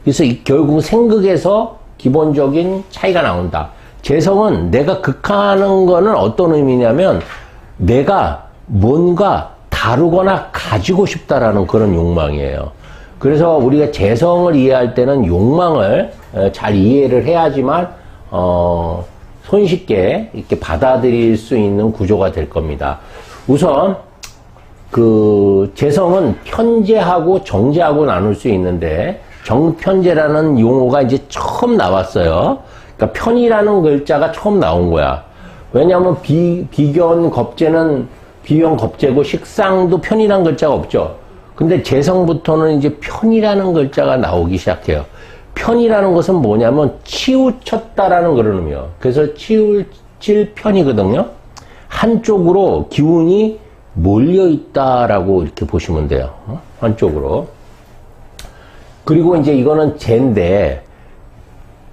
그래서 결국 생극에서 기본적인 차이가 나온다. 재성은 내가 극하는 거는 어떤 의미냐면 내가 뭔가 다루거나 가지고 싶다라는 그런 욕망이에요. 그래서 우리가 재성을 이해할 때는 욕망을 잘 이해를 해야지만 손쉽게 이렇게 받아들일 수 있는 구조가 될 겁니다. 우선 그 재성은 편재하고 정재하고 나눌 수 있는데 정편재라는 용어가 이제 처음 나왔어요. 그러니까 편이라는 글자가 처음 나온 거야. 왜냐하면 비견 겁재는 비견 겁재고 식상도 편이라는 글자가 없죠. 근데 재성부터는 이제 편이라는 글자가 나오기 시작해요. 편이라는 것은 뭐냐면 치우쳤다라는 그런 의미예요. 그래서 치우칠 편이거든요. 한쪽으로 기운이 몰려있다라고 이렇게 보시면 돼요. 한쪽으로. 그리고 이제 이거는 재인데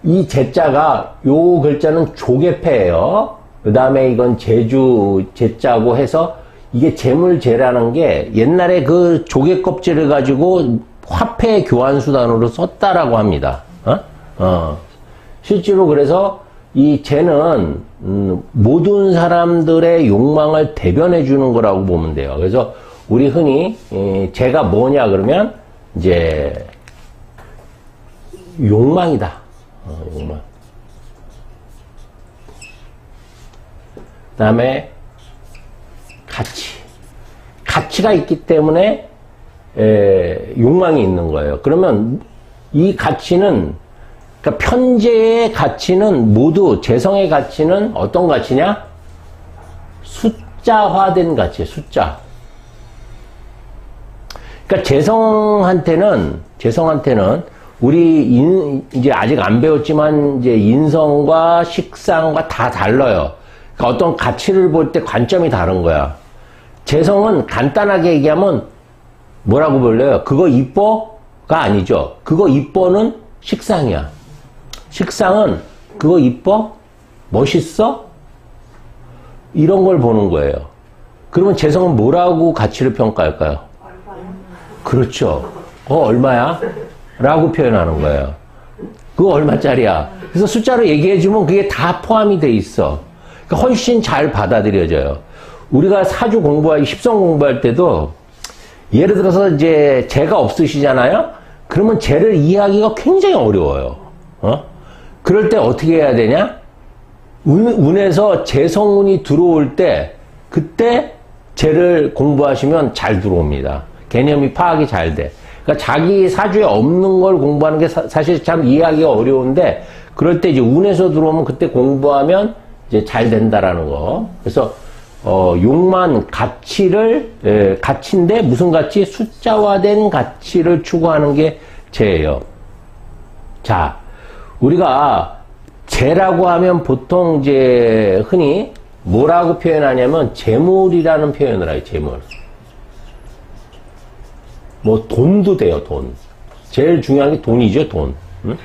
이 재자가 요 글자는 조개패예요. 그 다음에 이건 제주 재자고 해서 이게 재물재라는 게 옛날에 그 조개 껍질을 가지고 화폐 교환수단으로 썼다라고 합니다. 실제로 그래서 이 재는 모든 사람들의 욕망을 대변해 주는 거라고 보면 돼요. 그래서 우리 흔히 재가 뭐냐 그러면 이제 욕망이다. 욕망. 그 다음에 가치가 있기 때문에 욕망이 있는 거예요. 그러면 이 가치는 그러니까 편재의 가치는 모두 재성의 가치는 어떤 가치냐? 숫자화된 가치, 숫자. 그러니까 재성한테는 우리 이제 아직 안 배웠지만 이제 인성과 식상과 다 달라요. 그러니까 어떤 가치를 볼 때 관점이 다른 거야. 재성은 간단하게 얘기하면 뭐라고 불러요? 그거 이뻐가 아니죠. 그거 이뻐는 식상이야. 식상은 그거 이뻐? 멋있어? 이런 걸 보는 거예요. 그러면 재성은 뭐라고 가치를 평가할까요? 그렇죠. 얼마야? 라고 표현하는 거예요. 그거 얼마짜리야? 그래서 숫자로 얘기해주면 그게 다 포함이 돼 있어. 그러니까 훨씬 잘 받아들여져요. 우리가 사주 공부할, 십성 공부할 때도 예를 들어서 이제 재가 없으시잖아요? 그러면 재를 이해하기가 굉장히 어려워요. 그럴 때 어떻게 해야 되냐? 운에서 재성운이 들어올 때 그때 재를 공부하시면 잘 들어옵니다. 개념이 파악이 잘 돼. 그러니까 자기 사주에 없는 걸 공부하는 게 사실 참 이해하기가 어려운데 그럴 때 이제 운에서 들어오면 그때 공부하면 이제 잘 된다라는 거. 그래서 욕만 가치인데 무슨 가치? 숫자화된 가치를 추구하는 게 재예요. 자, 우리가 재라고 하면 보통 이제 흔히 뭐라고 표현하냐면 재물이라는 표현을 해요. 재물. 뭐 돈도 돼요. 돈. 제일 중요한 게 돈이죠. 돈. 응?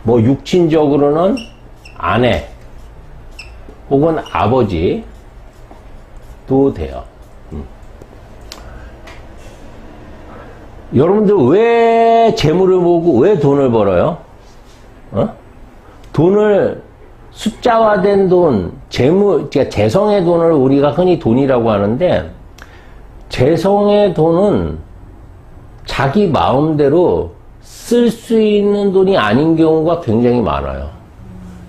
뭐 육친적으로는 아내 혹은 아버지 도 돼요. 여러분들 왜 재물을 보고 왜 돈을 벌어요? 돈을 숫자화된 돈, 재물, 그러니까 재성의 돈을 우리가 흔히 돈이라고 하는데 재성의 돈은 자기 마음대로 쓸 수 있는 돈이 아닌 경우가 굉장히 많아요.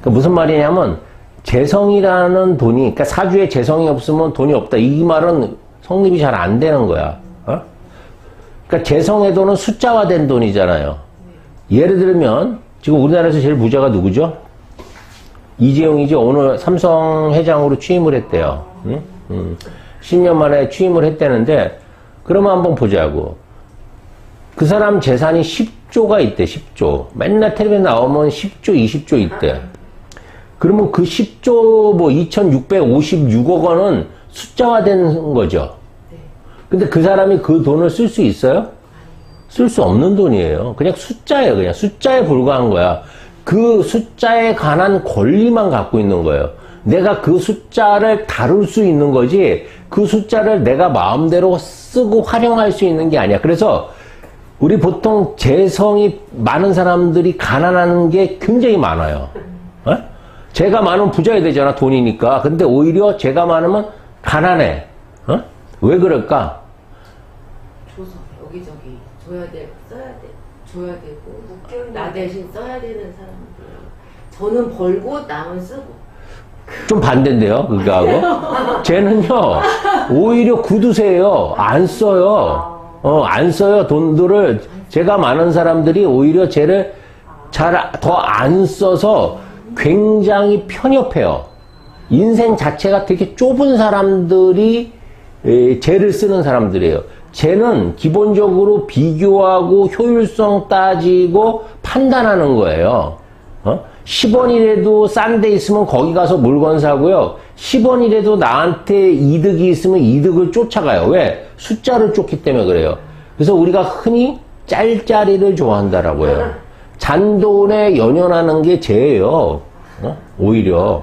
그러니까 무슨 말이냐면 재성이라는 돈이, 그러니까 사주에 재성이 없으면 돈이 없다. 이 말은 성립이 잘 안 되는 거야. 그러니까 재성의 돈은 숫자화된 돈이잖아요. 예를 들면 지금 우리나라에서 제일 부자가 누구죠? 이재용이죠. 오늘 삼성 회장으로 취임을 했대요. 10년 만에 취임을 했다는데 그러면 한번 보자고. 그 사람 재산이 10조가 있대. 10조. 맨날 텔레비전 나오면 10조, 20조 있대. 그러면 그 10조 뭐 2656억 원은 숫자화된 거죠. 근데 그 사람이 그 돈을 쓸 수 있어요? 쓸 수 없는 돈이에요. 그냥 숫자예요. 그냥 숫자에 불과한 거야. 그 숫자에 관한 권리만 갖고 있는 거예요. 내가 그 숫자를 다룰 수 있는 거지 그 숫자를 내가 마음대로 쓰고 활용할 수 있는 게 아니야. 그래서 우리 보통 재성이 많은 사람들이 가난한 게 굉장히 많아요. 어? 재가 많으면 부자야 되잖아, 돈이니까. 근데 오히려 재가 많으면 가난해. 어? 왜 그럴까? 줘서 여기저기 줘야 돼, 써야 돼, 줘야 되고 나 대신 써야 되는 사람들. 저는 벌고 남은 쓰고. 좀 반대인데요, 그거하고. 쟤는요, 오히려 굳으세요. 안 써요. 안 써요. 돈들을. 제가 많은 사람들이 오히려 쟤를 잘 더 안 써서 굉장히 편협해요. 인생 자체가 되게 좁은 사람들이 쟤를 쓰는 사람들이에요. 쟤는 기본적으로 비교하고 효율성 따지고 판단하는 거예요. 10원이라도 싼 데 있으면 거기 가서 물건 사고요. 10원이라도 나한테 이득이 있으면 이득을 쫓아가요. 왜? 숫자를 쫓기 때문에 그래요. 그래서 우리가 흔히 짤짤이를 좋아한다라고 해요. 잔돈에 연연하는 게 죄예요. 오히려.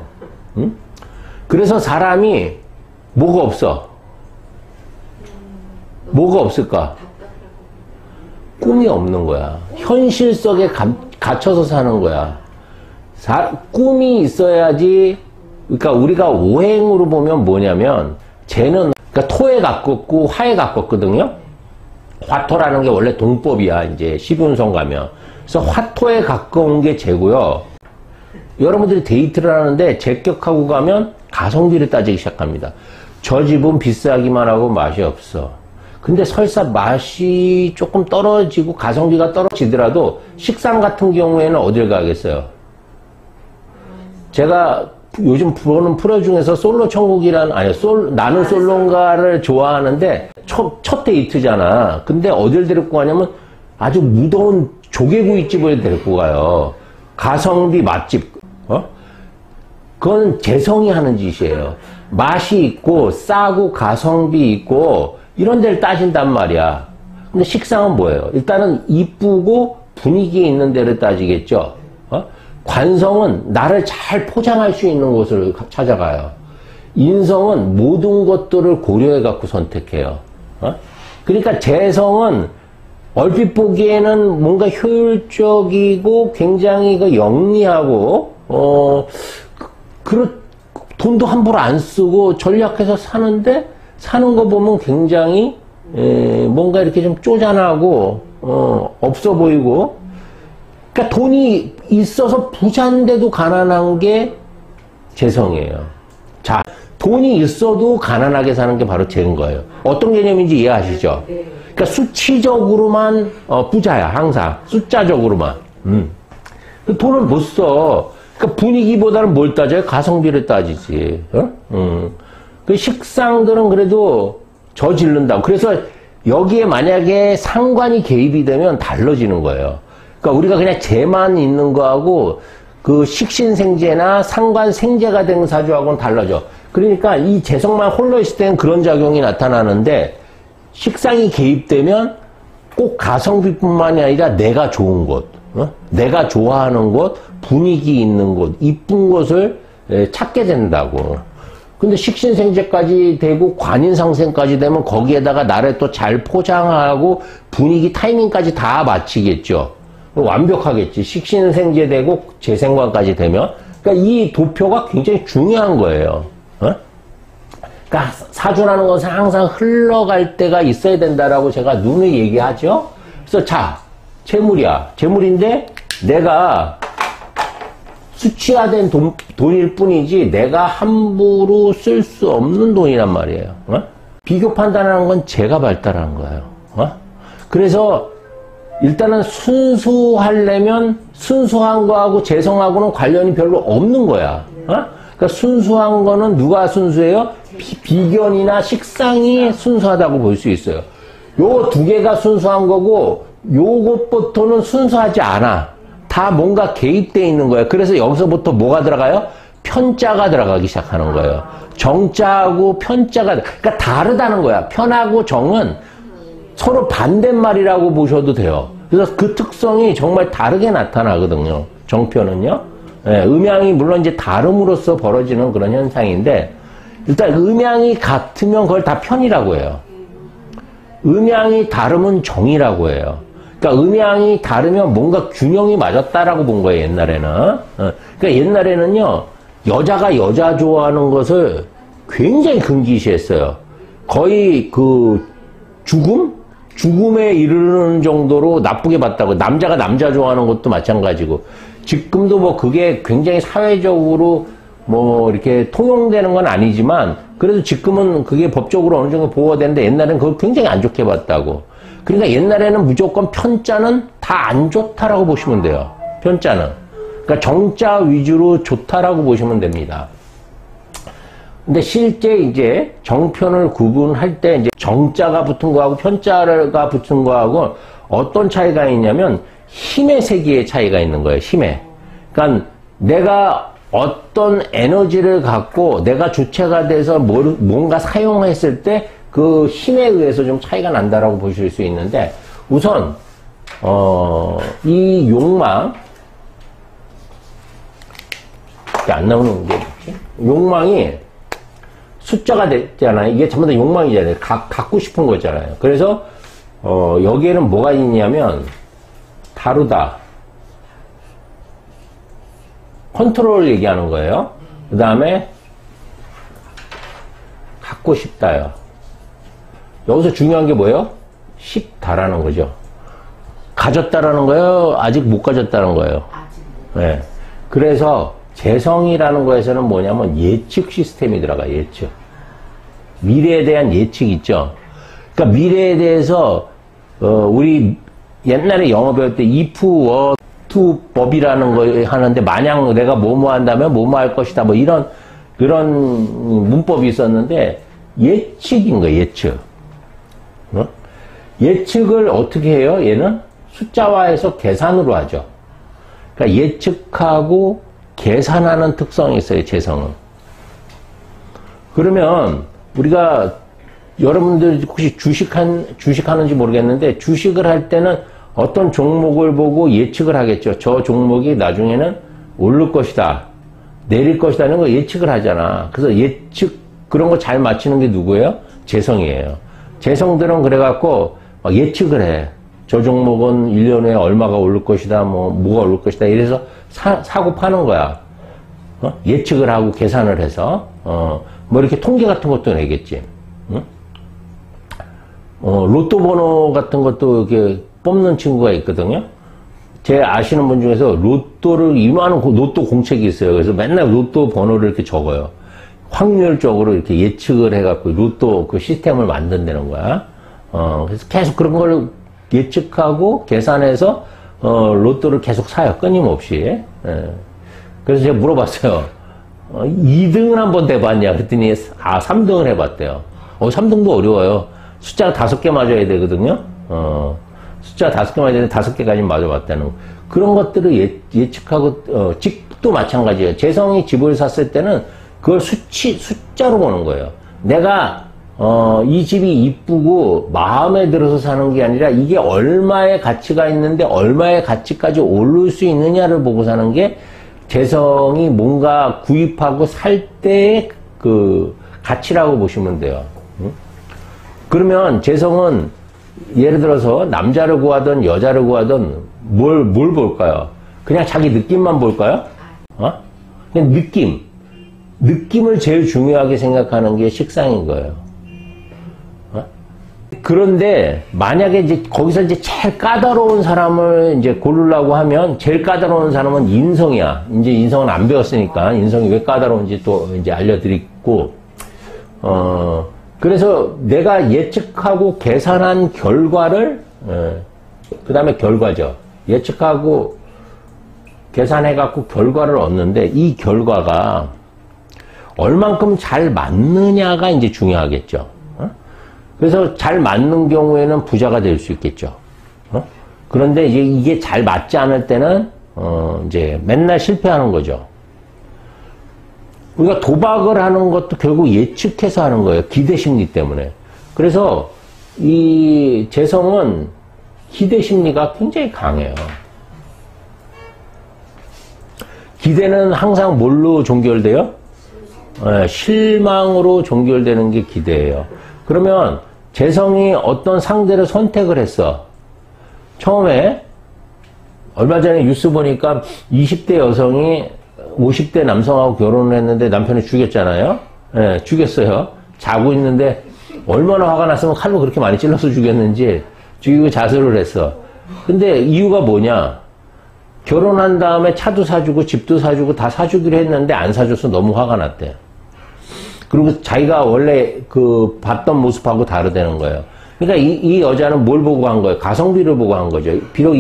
응? 그래서 사람이 뭐가 없어? 뭐가 없을까? 꿈이 없는 거야. 현실 속에 갇혀서 사는 거야. 꿈이 있어야지. 그러니까 우리가 오행으로 보면 뭐냐면 쟤는 그러니까 토에 가깝고 화에 가깝거든요. 화토라는 게 원래 동법이야. 이제 시분성 가면. 그래서 화토에 가까운 게 쟤고요. 여러분들이 데이트를 하는데 제격하고 가면 가성비를 따지기 시작합니다. 저 집은 비싸기만 하고 맛이 없어. 근데 설사 맛이 조금 떨어지고 가성비가 떨어지더라도 식상 같은 경우에는 어딜 가겠어요? 제가 요즘 보는 프로 중에서 솔로 천국이라는, 아니, 나는 솔로인가를 좋아하는데 첫 데이트잖아. 근데 어딜 데리고 가냐면 아주 무더운 조개구이집을 데리고 가요. 가성비 맛집. 그건 재성이 하는 짓이에요. 맛이 있고 싸고 가성비 있고 이런 데를 따진단 말이야. 근데 식상은 뭐예요? 일단은 이쁘고 분위기 있는 데를 따지겠죠. 관성은 나를 잘 포장할 수 있는 곳을 찾아가요. 인성은 모든 것들을 고려해 갖고 선택해요. 그러니까 재성은 얼핏 보기에는 뭔가 효율적이고 굉장히 영리하고 돈도 함부로 안 쓰고 전략해서 사는데 사는 거 보면 굉장히 뭔가 이렇게 좀 쪼잔하고 없어 보이고. 그러니까 돈이 있어서 부자인데도 가난한 게 재성이에요. 자, 돈이 있어도 가난하게 사는 게 바로 재인 거예요. 어떤 개념인지 이해하시죠? 그러니까 수치적으로만 부자야, 항상. 숫자적으로만. 돈을 못 써. 그러니까 분위기보다는 뭘 따져요? 가성비를 따지지. 그 식상들은 그래도 저지른다고. 그래서 여기에 만약에 상관이 개입이 되면 달라지는 거예요. 그러니까 우리가 그냥 재만 있는 거하고 그 식신생재나 상관생재가 된 사주하고는 달라져. 그러니까 이 재성만 홀로 있을 때는 그런 작용이 나타나는데 식상이 개입되면 꼭 가성비뿐만이 아니라 내가 좋은 곳, 내가 좋아하는 곳, 분위기 있는 곳, 이쁜 곳을 찾게 된다고. 근데 식신생재까지 되고 관인상생까지 되면 거기에다가 나를 또 잘 포장하고 분위기 타이밍까지 다 맞추겠죠. 완벽하겠지. 식신생재 되고 재생관까지 되면. 그러니까 이 도표가 굉장히 중요한 거예요. 그러니까 사주라는 것은 항상 흘러갈 때가 있어야 된다라고 제가 누누이 얘기하죠. 그래서 자, 재물이야. 재물인데 내가 수치화된 돈일 뿐이지 내가 함부로 쓸 수 없는 돈이란 말이에요. 비교 판단하는 건 제가 발달한 거예요. 그래서 일단은 순수하려면 순수한 거하고 재성하고는 관련이 별로 없는 거야. 그러니까 순수한 거는 누가 순수해요? 비견이나 식상이 순수하다고 볼 수 있어요. 요 두 개가 순수한 거고 요것부터는 순수하지 않아. 다 뭔가 개입되어 있는 거예요. 그래서 여기서부터 뭐가 들어가요? 편자가 들어가기 시작하는 거예요. 정자하고 편자가, 그러니까 다르다는 거야. 편하고 정은 서로 반대말이라고 보셔도 돼요. 그래서 그 특성이 정말 다르게 나타나거든요. 정편은요. 예, 음양이 물론 이제 다름으로써 벌어지는 그런 현상인데, 일단 음양이 같으면 그걸 다 편이라고 해요. 음양이 다르면 정이라고 해요. 그러니까 음양이 다르면 뭔가 균형이 맞았다라고 본 거예요, 옛날에는. 그러니까 옛날에는요, 여자가 여자 좋아하는 것을 굉장히 금기시했어요. 거의 그 죽음에 이르는 정도로 나쁘게 봤다고. 남자가 남자 좋아하는 것도 마찬가지고. 지금도 뭐 그게 굉장히 사회적으로 뭐 이렇게 통용되는 건 아니지만 그래도 지금은 그게 법적으로 어느 정도 보호가 되는데 옛날에는 그걸 굉장히 안 좋게 봤다고. 그러니까 옛날에는 무조건 편자는 다 안 좋다라고 보시면 돼요. 편자는. 그러니까 정자 위주로 좋다라고 보시면 됩니다. 근데 실제 이제 정편을 구분할 때 이제 정자가 붙은 거하고 편자가 붙은 거하고 어떤 차이가 있냐면 힘의 세기의 차이가 있는 거예요. 힘에. 그러니까 내가 어떤 에너지를 갖고 내가 주체가 돼서 뭔가 사용했을 때 그 힘에 의해서 좀 차이가 난다라고 보실 수 있는데 우선 이 욕망 안 나오는 게 뭐지? 욕망이 숫자가 됐잖아요. 이게 전부 다 욕망이잖아요. 갖고 싶은 거잖아요. 그래서 여기에는 뭐가 있냐면 다루다, 컨트롤 얘기하는 거예요. 그 다음에 갖고 싶다요. 여기서 중요한 게 뭐예요? 싶다라는 거죠. 가졌다라는 거예요? 아직 못 가졌다는 거예요? 네. 그래서 재성이라는 거에서는 뭐냐면 예측 시스템이 들어가요. 예측. 미래에 대한 예측 있죠. 그러니까 미래에 대해서 우리 옛날에 영어 배울 때 if, were, to 법이라는 거 하는데 만약 내가 뭐뭐 한다면 뭐뭐 할 것이다 뭐 그런 문법이 있었는데 예측인 거예요. 예측. 예측을 어떻게 해요? 얘는 숫자화해서 계산으로 하죠. 그러니까 예측하고 계산하는 특성이 있어요. 재성은. 그러면 우리가 여러분들 혹시 주식하는지 모르겠는데 주식을 할 때는 어떤 종목을 보고 예측을 하겠죠. 저 종목이 나중에는 오를 것이다, 내릴 것이다 하는 거 예측을 하잖아. 그래서 예측 그런 거 잘 맞히는 게 누구예요? 재성이에요. 재성들은 그래갖고 예측을 해. 저 종목은 1년 후에 얼마가 오를 것이다, 뭐가 오를 것이다. 이래서 사고 파는 거야. 예측을 하고 계산을 해서, 뭐 이렇게 통계 같은 것도 내겠지. 로또 번호 같은 것도 이렇게 뽑는 친구가 있거든요. 제 아시는 분 중에서 로또를 이만한 로또 공책이 있어요. 그래서 맨날 로또 번호를 이렇게 적어요. 확률적으로 이렇게 예측을 해갖고 로또 그 시스템을 만든다는 거야. 그래서 계속 그런 걸 예측하고 계산해서 로또를 계속 사요. 끊임없이. 예. 그래서 제가 물어봤어요. 2등은 한번 해봤냐? 그랬더니 3등을 해봤대요. 3등도 어려워요. 숫자가 5개 맞아야 되거든요. 숫자 5개 맞아야 되는데 5개까지 맞아봤다는 거. 그런 것들을 예측하고 집도 마찬가지예요. 재성이 집을 샀을 때는 그걸 숫자로 보는 거예요. 내가 이 집이 이쁘고 마음에 들어서 사는 게 아니라 이게 얼마의 가치가 있는데 얼마의 가치까지 오를 수 있느냐를 보고 사는 게 재성이 뭔가 구입하고 살 때의 그 가치라고 보시면 돼요. 그러면 재성은 예를 들어서 남자를 구하든 여자를 구하든 뭘 볼까요? 그냥 자기 느낌만 볼까요? 그냥 느낌을 제일 중요하게 생각하는 게 식상인 거예요. 그런데 만약에 이제 거기서 이제 제일 까다로운 사람을 이제 고르려고 하면 제일 까다로운 사람은 인성이야. 이제 인성은 안 배웠으니까 인성이 왜 까다로운지 또 이제 알려드리고, 그래서 내가 예측하고 계산한 결과를, 그 다음에 결과죠. 예측하고 계산해갖고 결과를 얻는데 이 결과가 얼만큼 잘 맞느냐가 이제 중요하겠죠. 그래서 잘 맞는 경우에는 부자가 될 수 있겠죠. 그런데 이게 잘 맞지 않을 때는, 이제 맨날 실패하는 거죠. 우리가 도박을 하는 것도 결국 예측해서 하는 거예요. 기대 심리 때문에. 그래서 이 재성은 기대 심리가 굉장히 강해요. 기대는 항상 뭘로 종결돼요? 실망으로 종결되는 게 기대예요. 그러면 재성이 어떤 상대를 선택을 했어. 처음에 얼마 전에 뉴스 보니까 20대 여성이 50대 남성하고 결혼을 했는데 남편이 죽였잖아요. 예, 죽였어요. 자고 있는데 얼마나 화가 났으면 칼로 그렇게 많이 찔러서 죽였는지 죽이고 자수를 했어. 근데 이유가 뭐냐? 결혼한 다음에 차도 사주고 집도 사주고 다 사주기로 했는데 안 사줘서 너무 화가 났대. 그리고 자기가 원래 그 봤던 모습하고 다르다는 거예요. 그러니까 이 여자는 뭘 보고 한 거예요? 가성비를 보고 한 거죠. 비록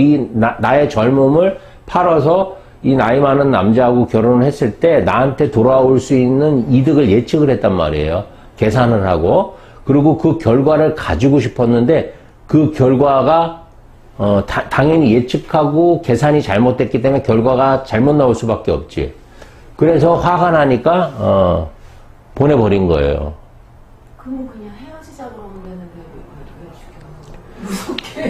나의 젊음을 팔아서 이 나이 많은 남자하고 결혼을 했을 때 나한테 돌아올 수 있는 이득을 예측을 했단 말이에요. 계산을 하고. 그리고 그 결과를 가지고 싶었는데 그 결과가 당연히 예측하고 계산이 잘못됐기 때문에 결과가 잘못 나올 수밖에 없지. 그래서 화가 나니까 보내버린 거예요. 그럼 그냥 헤어지자 그러면 되는데 왜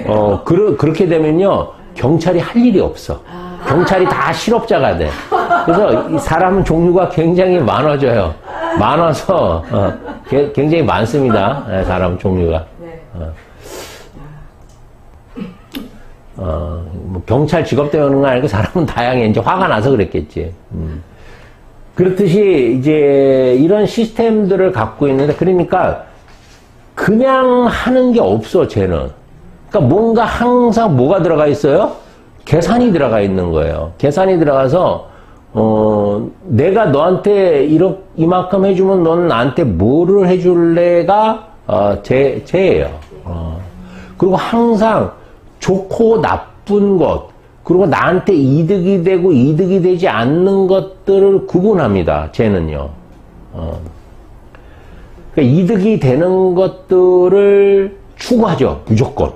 죽여? 무섭게. 그렇게 되면요 경찰이 할 일이 없어. 경찰이 다 실업자가 돼. 그래서 이 사람 종류가 굉장히 많아져요. 많아서 굉장히 많습니다. 사람 종류가. 네. 뭐 경찰 직업 때문에 그런 거 아니고 사람은 다양해. 이제 화가 나서 그랬겠지. 그렇듯이 이제 이런 시스템들을 갖고 있는데 그러니까 그냥 하는 게 없어 쟤는. 그러니까 뭔가 항상 뭐가 들어가 있어요? 계산이 들어가 있는 거예요. 계산이 들어가서 내가 너한테 이만큼 해주면 너는 나한테 뭐를 해줄래가 제예요. 그리고 항상 좋고 나쁜 것 그리고 나한테 이득이 되고 이득이 되지 않는 것들을 구분합니다. 쟤는요. 그러니까 이득이 되는 것들을 추구하죠. 무조건.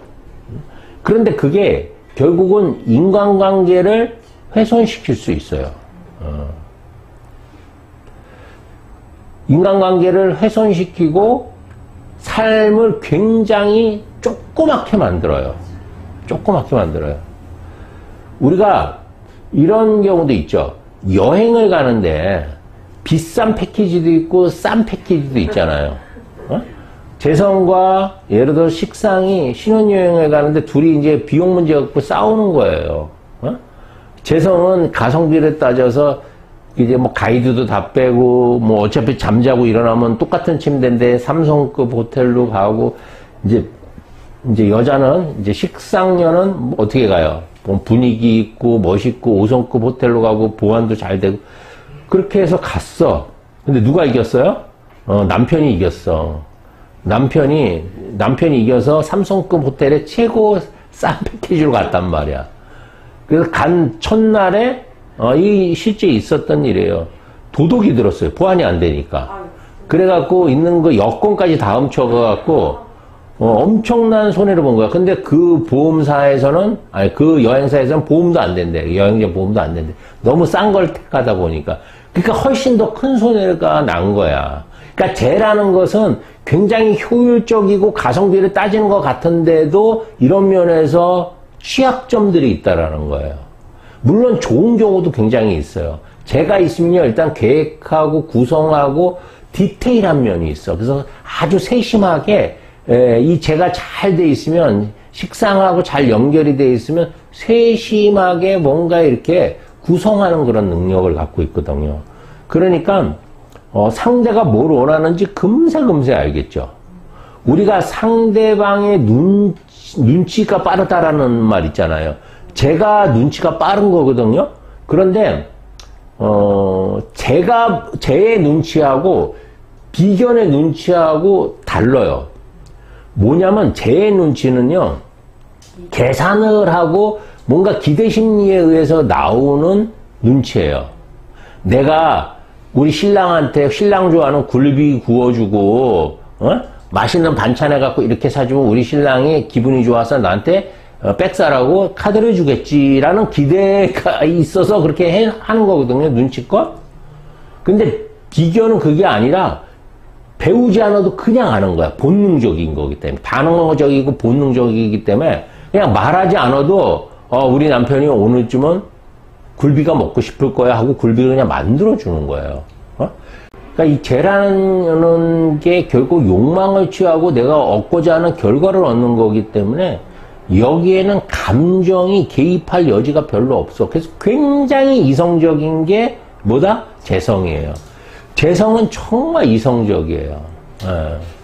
그런데 그게 결국은 인간관계를 훼손시킬 수 있어요. 인간관계를 훼손시키고 삶을 굉장히 조그맣게 만들어요. 조그맣게 만들어요. 우리가 이런 경우도 있죠. 여행을 가는데 비싼 패키지도 있고 싼 패키지도 있잖아요. 재성과 예를 들어 식상이 신혼여행을 가는데 둘이 이제 비용 문제 갖고 싸우는 거예요. 재성은 가성비를 따져서 이제 뭐 가이드도 다 빼고 뭐 어차피 잠자고 일어나면 똑같은 침대인데 삼성급 호텔로 가고 이제 여자는 이제 식상녀는 어떻게 가요? 뭐 분위기 있고 멋있고 5성급 호텔로 가고 보안도 잘 되고 그렇게 해서 갔어. 근데 누가 이겼어요? 남편이 이겼어. 남편이 이겨서 3성급 호텔에 최고 싼 패키지로 갔단 말이야. 그래서 간 첫날에 이 실제 있었던 일이에요. 도둑이 들었어요. 보안이 안 되니까. 그래갖고 있는 거 여권까지 다 훔쳐가갖고 엄청난 손해를 본 거야. 근데 그 보험사에서는 그 여행사에서는 보험도 안 된대. 여행자 보험도 안 된대. 너무 싼 걸 택하다 보니까. 그러니까 훨씬 더 큰 손해가 난 거야. 그러니까 쟤라는 것은 굉장히 효율적이고 가성비를 따지는 것 같은데도 이런 면에서 취약점들이 있다라는 거예요. 물론 좋은 경우도 굉장히 있어요. 쟤가 있으면요, 일단 계획하고 구성하고 디테일한 면이 있어. 그래서 아주 세심하게 이 쟤가 잘 돼 있으면 식상하고 잘 연결이 돼 있으면 세심하게 뭔가 이렇게 구성하는 그런 능력을 갖고 있거든요. 그러니까 상대가 뭘 원하는지 금세 알겠죠. 우리가 상대방의 눈치가 빠르다라는 말 있잖아요. 제가 눈치가 빠른 거거든요. 그런데 제의 눈치하고 비견의 눈치하고 달라요. 뭐냐면 제의 눈치는요, 계산을 하고 뭔가 기대 심리에 의해서 나오는 눈치예요. 내가 우리 신랑한테 신랑 좋아하는 굴비 구워주고 맛있는 반찬 해갖고 이렇게 사주면 우리 신랑이 기분이 좋아서 나한테 백사라고 카드를 주겠지라는 기대가 있어서 그렇게 하는 거거든요. 눈치껏. 근데 비교는 그게 아니라 배우지 않아도 그냥 하는 거야. 본능적인 거기 때문에. 반응적이고 본능적이기 때문에 그냥 말하지 않아도 우리 남편이 오늘쯤은 굴비가 먹고 싶을 거야 하고 굴비를 그냥 만들어주는 거예요. 그러니까 이 죄라는 게 결국 욕망을 취하고 내가 얻고자 하는 결과를 얻는 거기 때문에 여기에는 감정이 개입할 여지가 별로 없어. 그래서 굉장히 이성적인 게 뭐다? 재성이에요. 재성은 정말 이성적이에요. 예.